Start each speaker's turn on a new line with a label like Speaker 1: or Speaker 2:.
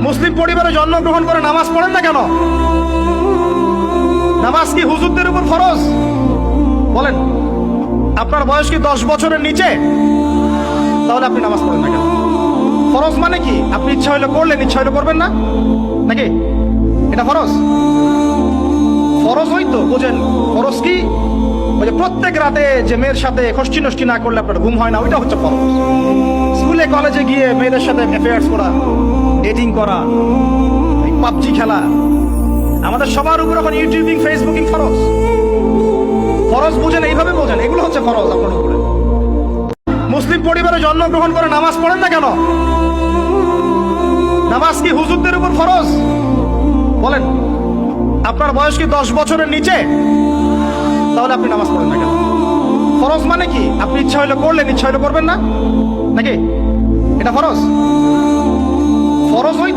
Speaker 1: মুসলিম পরিবারে জন্মগ্রহণ করে নামাজ পড়েন না কেন? নামাজ কি হুজুরদের উপর ফরজ? বলেন, আপনার বয়স কি 10 বছরের নিচে? তাহলে আপনি নামাজ পড়েন না কেন? ফরজ মানে কি? আপনি ইচ্ছা হইলে করলেন, ইচ্ছা হইলে করবেন না, নাকি? এটা ফরজ? ফরজ হইতো বোঝেন। ফরজ কি? ওই যে প্রত্যেক রাতে যে মেয়ের সাথে খষ্টি নষ্টি না করলে আপনার ঘুম হয় না, ওইটা হচ্ছে ফরজ। স্কুলে কলেজে গিয়ে মেয়েদের সাথে অ্যাফেয়ার্স করা, ডেটিং করা, পাবজি খেলা, আমাদের সবার উপর এখন ইউটিউবিং, ফেসবুকিং ফরজ। ফরজ বুঝেন, এইভাবে বোঝেন, এগুলো হচ্ছে ফরজ আপনার উপরে। মুসলিম পরিবারে জন্মগ্রহণ করে নামাজ পড়েন না কেন? নামাজ কি হুজুরদের উপর ফরজ? বলেন, আপনার বয়স কি 10 বছরের নিচে? তাহলে আপনি নামাজ পড়েন না কেন? ফরজ মানে কি? আপনি ইচ্ছা হইলে করলেন, ইচ্ছা হইলে করবেন না, নাকি? এটা ফরজ? ফরজ হইতো